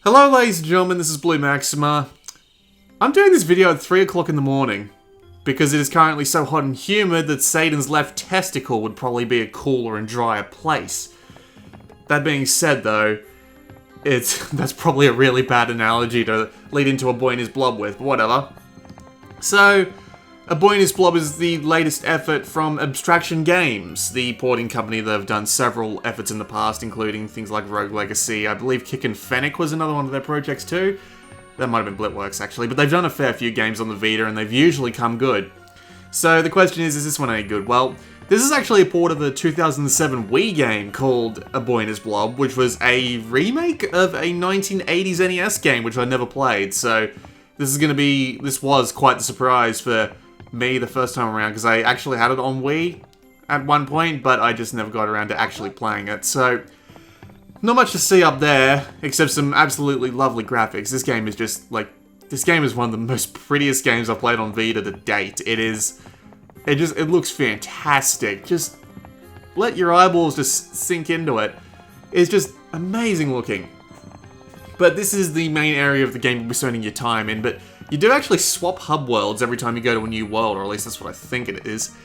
Hello ladies and gentlemen, this is Blue Maxima. I'm doing this video at 3 o'clock in the morning because it is currently so hot and humid that Satan's left testicle would probably be a cooler and drier place. That being said though, that's probably a really bad analogy to lead into A Boy and His Blob with, but whatever. So, A Boy and His Blob is the latest effort from Abstraction Games, the porting company that have done several efforts in the past, including things like Rogue Legacy. I believe Kick and Fennec was another one of their projects too. That might have been Blitworks actually, but they've done a fair few games on the Vita and they've usually come good. So the question is this one any good? Well, this is actually a port of a 2007 Wii game called A Boy and His Blob, which was a remake of a 1980s NES game, which I never played. So this was quite the surprise for me the first time around, because I actually had it on Wii at one point, but I just never got around to actually playing it. So, not much to see up there, except some absolutely lovely graphics. This game is just, this game is one of the most prettiest games I've played on Vita to date. It looks fantastic. Just let your eyeballs just sink into it. It's just amazing looking. But this is the main area of the game you'll be spending your time in, but you do actually swap hub worlds every time you go to a new world, or at least that's what I think it is.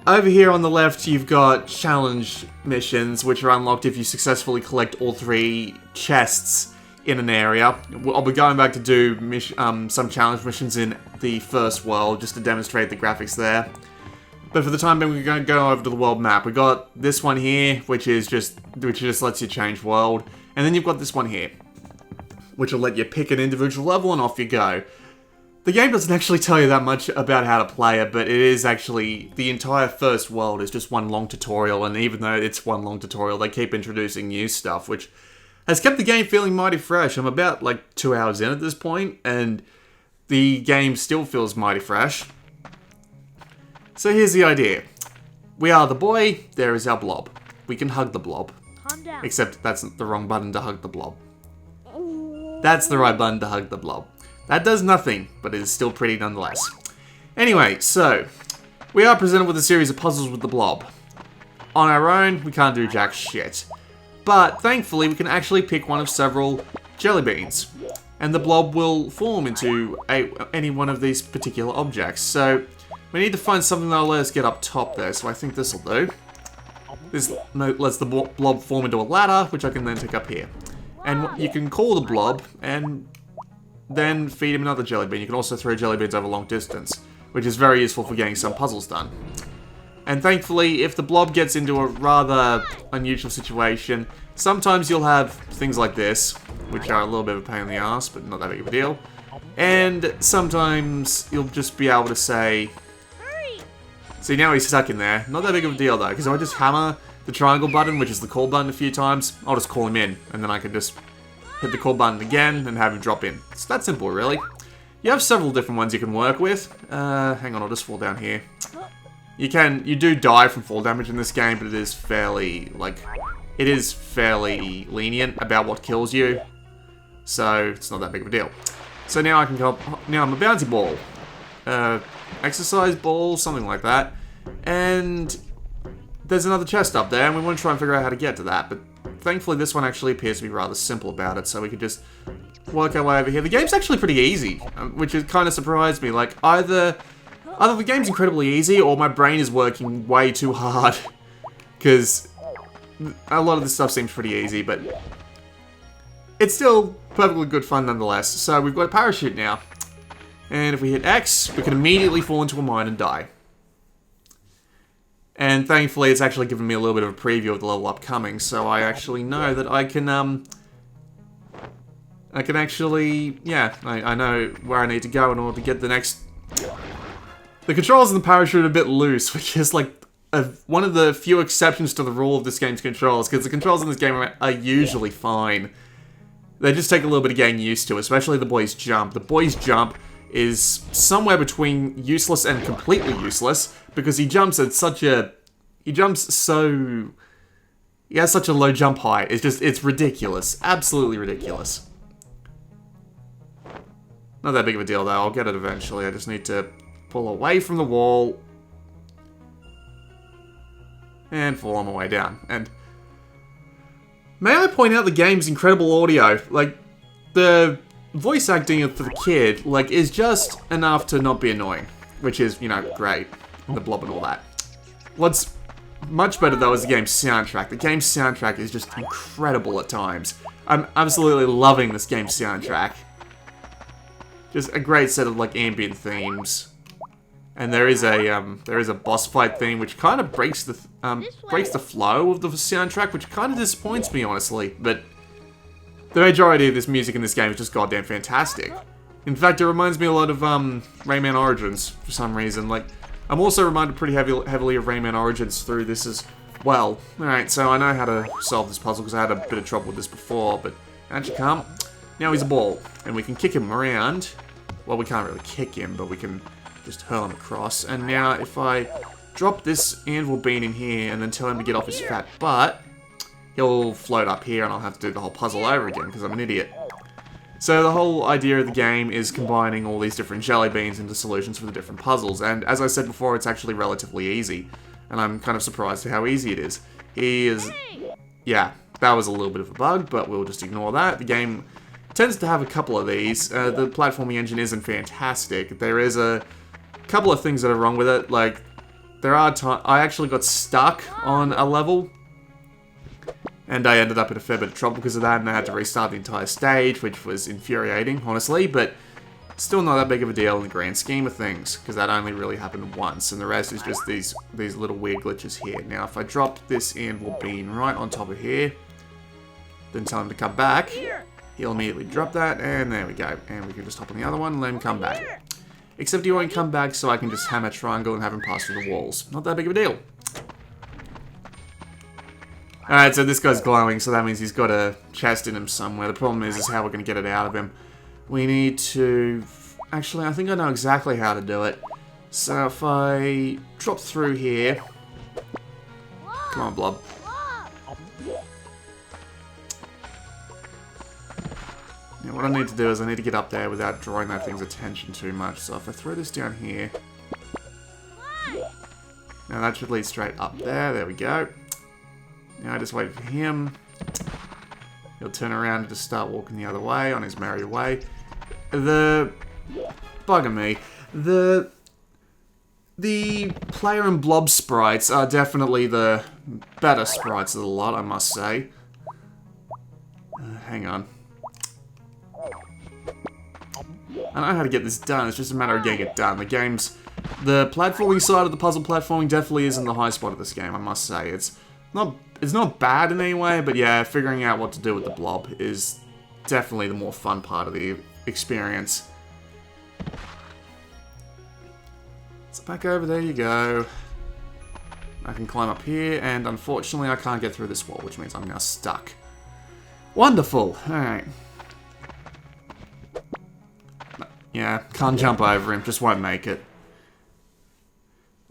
Over here on the left, you've got challenge missions, which are unlocked if you successfully collect all 3 chests in an area. I'll be going back to do some challenge missions in the first world, just to demonstrate the graphics there. But for the time being, we're going to go over to the world map. We got this one here, which just lets you change world, and then you've got this one here, which will let you pick an individual level and off you go. The game doesn't actually tell you that much about how to play it, but it is actually, the entire first world is just one long tutorial, and even though it's one long tutorial, they keep introducing new stuff, which has kept the game feeling mighty fresh. I'm about 2 hours in at this point, and the game still feels mighty fresh. So here's the idea. We are the boy, there is our blob. We can hug the blob. Calm down. Except that's the wrong button to hug the blob. That's the right button to hug the blob. That does nothing, but it is still pretty nonetheless. Anyway, so, we are presented with a series of puzzles with the blob. On our own, we can't do jack shit. But, thankfully, we can actually pick one of several jelly beans. And the blob will form into any one of these particular objects. So, we need to find something that'll let us get up top there, so I think this'll do. This lets the blob form into a ladder, which I can then take up here. And you can call the blob, and then feed him another jelly bean. You can also throw jelly beans over long distance, which is very useful for getting some puzzles done. And thankfully, if the blob gets into a rather unusual situation, sometimes you'll have things like this, which are a little bit of a pain in the ass, but not that big of a deal. And sometimes you'll just be able to say, see, now he's stuck in there. Not that big of a deal though, because if I just hammer the triangle button, which is the call button, a few times, I'll just call him in, and then I can just hit the call button again and have him drop in. It's that simple, really. You have several different ones you can work with. Hang on, I'll just fall down here. You do die from fall damage in this game, but it is fairly lenient about what kills you. So, it's not that big of a deal. So now I can go, now I'm a bouncy ball. Exercise ball, something like that. And there's another chest up there, and we want to try and figure out how to get to that, but thankfully this one actually appears to be rather simple about it, so we could just work our way over here. The game's actually pretty easy, which has kind of surprised me. Either the game's incredibly easy, or my brain is working way too hard, because a lot of this stuff seems pretty easy, but it's still perfectly good fun nonetheless. So we've got a parachute now, and if we hit X, we can immediately fall into a mine and die. And thankfully, it's actually given me a little bit of a preview of the level upcoming, so I actually know that I can actually, yeah, I know where I need to go in order to get the next. The controls in the parachute are a bit loose, which is one of the few exceptions to the rule of this game's controls, because the controls in this game are usually fine. They just take a little bit of getting used to, especially the boy's jump. The boy's jump is somewhere between useless and completely useless, because he jumps at he has such a low jump height. It's ridiculous. Absolutely ridiculous. Not that big of a deal though, I'll get it eventually. I just need to pull away from the wall and fall on my way down. And may I point out the game's incredible audio? the voice acting for the kid, like, is just enough to not be annoying. Which is, you know, great. The Blob and all that. What's much better, though, is the game's soundtrack. The game's soundtrack is just incredible at times. I'm absolutely loving this game's soundtrack. Just a great set of, like, ambient themes. And there is a boss fight theme which kind of breaks the flow of the soundtrack, which kind of disappoints me, honestly. But the majority of this music in this game is just goddamn fantastic. In fact, it reminds me a lot of Rayman Origins for some reason. Like, I'm also reminded pretty heavily of Rayman Origins through this as well. Alright, so I know how to solve this puzzle because I had a bit of trouble with this before, but out you come. Now he's a ball, and we can kick him around. Well, we can't really kick him, but we can just hurl him across. And now if I drop this anvil bean in here and then tell him to get off his fat butt, he'll float up here and I'll have to do the whole puzzle over again because I'm an idiot. So the whole idea of the game is combining all these different jelly beans into solutions for the different puzzles, and as I said before, it's actually relatively easy, and I'm kind of surprised at how easy it is. Yeah, that was a little bit of a bug, but we'll just ignore that. The game tends to have a couple of these. The platforming engine isn't fantastic. There is a couple of things that are wrong with it, like, there are I actually got stuck on a level, and I ended up in a fair bit of trouble because of that, and I had to restart the entire stage, which was infuriating, honestly, but still not that big of a deal in the grand scheme of things, because that only really happened once, and the rest is just these little weird glitches here. Now, if I drop this anvil bean right on top of here, then tell him to come back, he'll immediately drop that, and there we go. And we can just hop on the other one and let him come back. Except he won't come back, so I can just hammer triangle and have him pass through the walls. Not that big of a deal. Alright, so this guy's glowing, so that means he's got a chest in him somewhere. The problem is how we're going to get it out of him. We need to... Actually, I think I know exactly how to do it. So if I drop through here... Come on, Blob. Now what I need to do is I need to get up there without drawing that thing's attention too much. So if I throw this down here... Now that should lead straight up there. There we go. Now I just wait for him. He'll turn around and just start walking the other way on his merry way. Bugger me. The player and Blob sprites are definitely the better sprites of the lot, I must say. Hang on. I know how to get this done, it's just a matter of getting it done. The platforming side of the puzzle platforming definitely isn't the high spot of this game, I must say. It's not bad in any way, but yeah, figuring out what to do with the Blob is definitely the more fun part of the experience. So back over, there you go. I can climb up here, and unfortunately I can't get through this wall, which means I'm now stuck. Wonderful! Alright. Yeah, can't jump over him, just won't make it.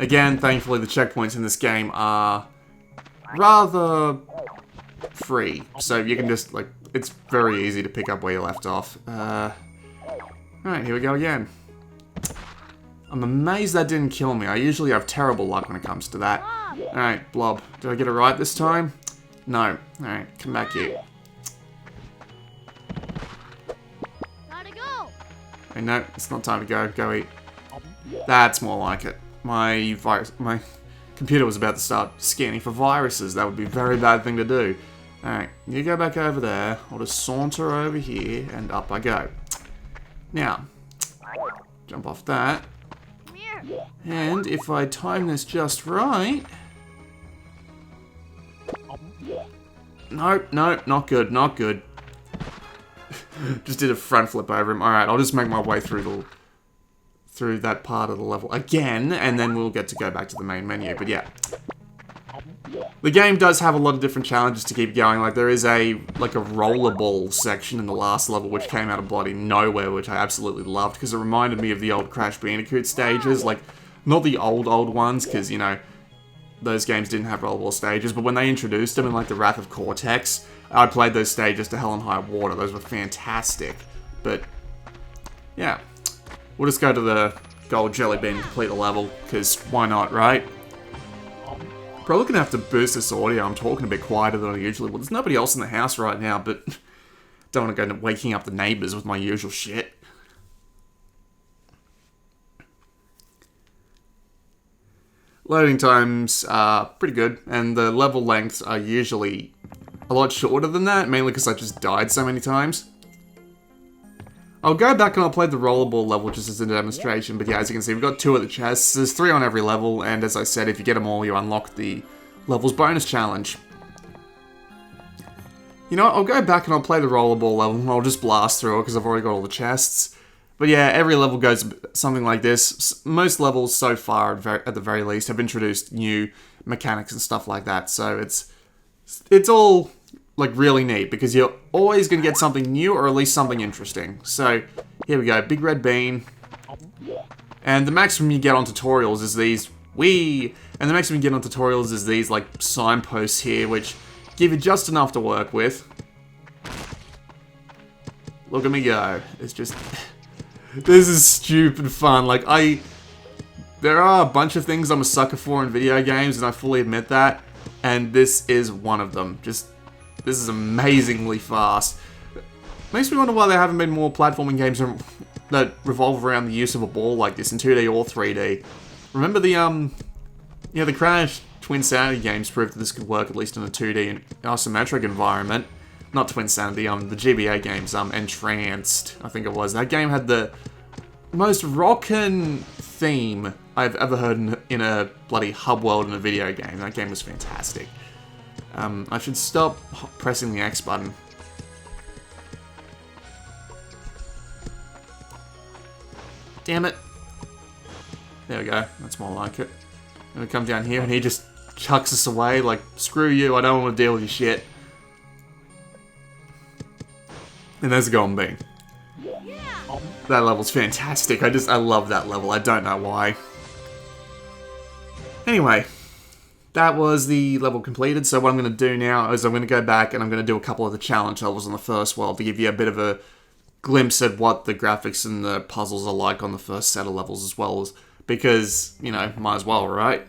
Again, thankfully the checkpoints in this game are rather free, so you can just, like, it's very easy to pick up where you left off. Alright, here we go again. I'm amazed that didn't kill me. I usually have terrible luck when it comes to that. Alright, Blob. Did I get it right this time? No. Alright, come back here. Gotta go. Hey, no, it's not time to go. Go eat. That's more like it. My computer was about to start scanning for viruses. That would be a very bad thing to do. Alright, you go back over there. I'll just saunter over here, and up I go. Now, jump off that. And if I time this just right... Nope, nope, not good, not good. Just did a front flip over him. Alright, I'll just make my way through that part of the level again, and then we'll get to go back to the main menu. But yeah. The game does have a lot of different challenges to keep going. Like, there is a rollerball section in the last level which came out of bloody nowhere, which I absolutely loved, because it reminded me of the old Crash Bandicoot stages. Like, not the old ones, because, you know, those games didn't have rollerball stages, but when they introduced them in, like, the Wrath of Cortex, I played those stages to hell and high water. Those were fantastic. But, yeah. We'll just go to the gold jelly bean and complete the level, because why not, right? Probably gonna have to boost this audio. I'm talking a bit quieter than I usually would. There's nobody else in the house right now, but Don't want to go waking up the neighbors with my usual shit. Loading times are pretty good, and the level lengths are usually a lot shorter than that, mainly because I just died so many times. I'll go back and I'll play the rollerball level just as a demonstration, but yeah, as you can see, we've got 2 of the chests. There's 3 on every level, and as I said, if you get them all, you unlock the levels bonus challenge. You know what, I'll go back and I'll play the rollerball level, and I'll just blast through it because I've already got all the chests. But yeah, every level goes something like this. Most levels so far, at the very least, have introduced new mechanics and stuff like that, so it's all like really neat because you're always going to get something new or at least something interesting. So here we go, big red bean. And the maximum you get on tutorials is these and the maximum you get on tutorials is these like signposts here, which give you just enough to work with. Look at me go. It's just this is stupid fun. Like there are a bunch of things I'm a sucker for in video games, and I fully admit that. And this is one of them. This is amazingly fast. Makes me wonder why there haven't been more platforming games that revolve around the use of a ball like this in 2D or 3D. Remember the Crash Twin Sanity games proved that this could work at least in a 2D and isometric environment. Not Twin Sanity, the GBA games, Entranced, I think it was. That game had the most rockin' theme I've ever heard in a bloody hub world in a video game. That game was fantastic. I should stop pressing the X button. Damn it. There we go. That's more like it. And we come down here and he just chucks us away like, screw you, I don't want to deal with your shit. And there's a golden bean. That level's fantastic. I love that level. I don't know why. Anyway. That was the level completed, so what I'm going to do now is I'm going to go back and I'm going to do a couple of the challenge levels on the first world to give you a bit of a glimpse at what the graphics and the puzzles are like on the first set of levels as well as, because, you know, might as well, right?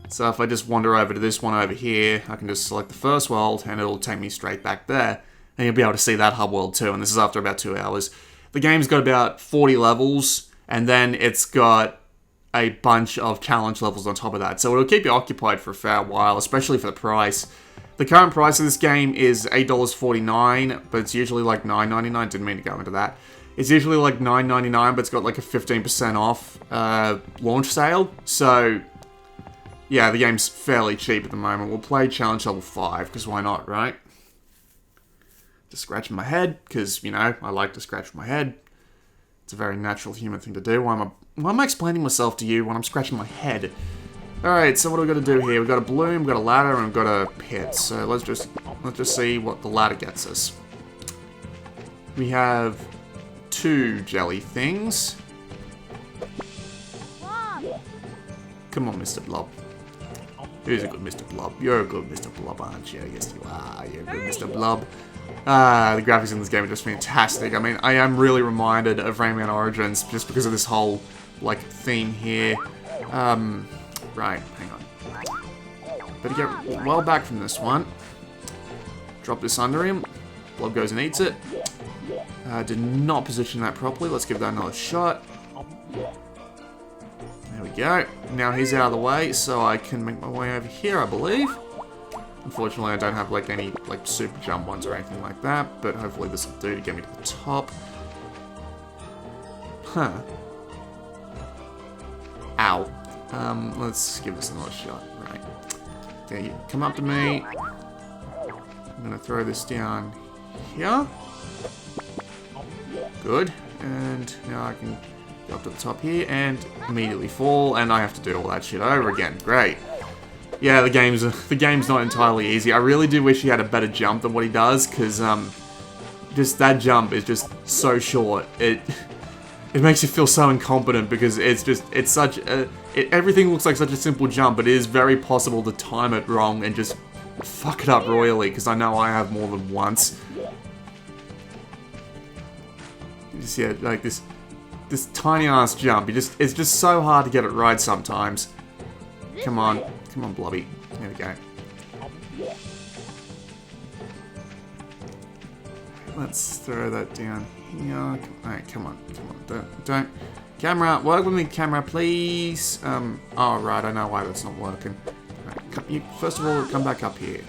So if I just wander over to this one over here, I can just select the first world and it'll take me straight back there. And you'll be able to see that hub world too, and this is after about 2 hours. The game's got about 40 levels, and then it's got a bunch of challenge levels on top of that. So it'll keep you occupied for a fair while, especially for the price. The current price of this game is $8.49, but it's usually like $9.99. Didn't mean to go into that. It's usually like $9.99, but it's got like a 15% off launch sale. So yeah, the game's fairly cheap at the moment. We'll play challenge level 5, because why not, right? Just scratching my head, because, you know, I like to scratch my head. It's a very natural human thing to do. Why am I explaining myself to you when I'm scratching my head? Alright, so what do we got to do here? We've got a balloon, we've got a ladder, and we've got a pit. So let's just see what the ladder gets us. We have 2 jelly things. Blob. Come on, Mr. Blob. Who's a good Mr. Blob? You're a good Mr. Blob, aren't you? Yes, you are. You're a good Mr. Blob. The graphics in this game are just fantastic. I mean, I am really reminded of Rayman Origins just because of this whole, like, theme here. Right, hang on. Better get well back from this one. Drop this under him. Blob goes and eats it. Did not position that properly. Let's give that another shot. There we go. Now he's out of the way, so I can make my way over here, I believe. Unfortunately, I don't have like any like super jump ones or anything like that, but hopefully this will do to get me to the top. Huh. Ow. Let's give this another shot. Right. Okay, you come up to me. I'm gonna throw this down here. Good. And now I can go up to the top here and immediately fall, and I have to do all that shit over again. Great. Yeah, the game's not entirely easy. I really do wish he had a better jump than what he does, because just that jump is just so short. It makes you feel so incompetent because it's such a everything looks like such a simple jump, but it is very possible to time it wrong and just fuck it up royally, because I know I have more than once. You just see like this tiny ass jump. It's just so hard to get it right sometimes. Come on, Blobby. There we go. let's throw that down here. Alright, come on. Don't. Camera, work with me, camera, please. Oh, right, I know why that's not working. Right, first of all, come back up here.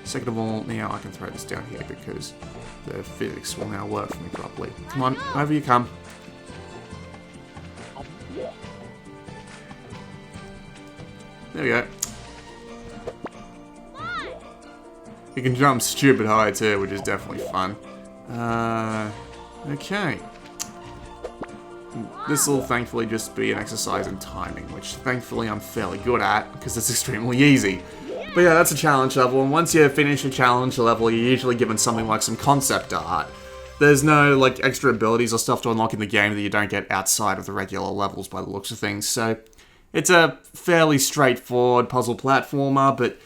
Second of all, now I can throw this down here because the physics will now work for me properly. Come on, over you come. There we go. You can jump stupid high too, which is definitely fun. Okay. This will thankfully just be an exercise in timing, which thankfully I'm fairly good at, because it's extremely easy. But yeah, that's a challenge level, and once you finish a challenge level, you're usually given something like some concept art. There's no, like, extra abilities or stuff to unlock in the game that you don't get outside of the regular levels by the looks of things, so it's a fairly straightforward puzzle platformer, but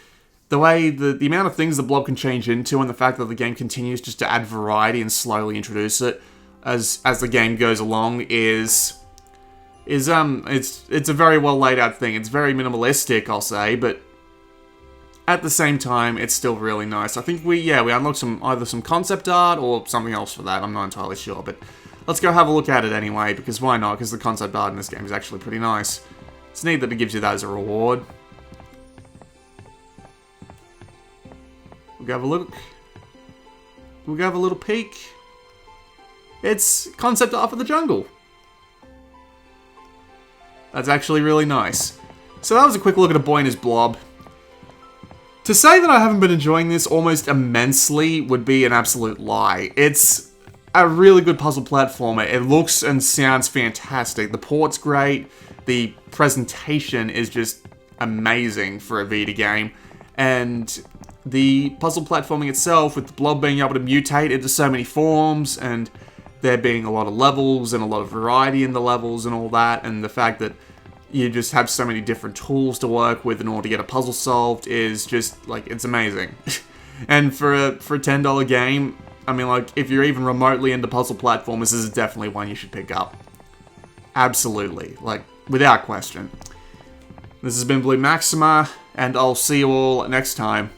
the way, the amount of things the Blob can change into, and the fact that the game continues just to add variety and slowly introduce it as the game goes along it's a very well laid out thing. It's very minimalistic, I'll say, but at the same time, it's still really nice. I think we unlocked either some concept art or something else for that. I'm not entirely sure, but let's go have a look at it anyway, because why not? Because the concept art in this game is actually pretty nice. It's neat that it gives you that as a reward. We'll go have a look. We'll go have a little peek. It's concept art for the jungle. That's actually really nice. So that was a quick look at A Boy and His Blob. To say that I haven't been enjoying this almost immensely would be an absolute lie. It's a really good puzzle platformer. It looks and sounds fantastic. The port's great. The presentation is just amazing for a Vita game. And the puzzle platforming itself, with the Blob being able to mutate into so many forms, and there being a lot of levels and a lot of variety in the levels and all that, and the fact that you just have so many different tools to work with in order to get a puzzle solved is just, like, it's amazing. And for a $10 game, I mean, like, if you're even remotely into puzzle platformers, this is definitely one you should pick up. Absolutely. Like, without question. This has been Blue Maxima, and I'll see you all next time.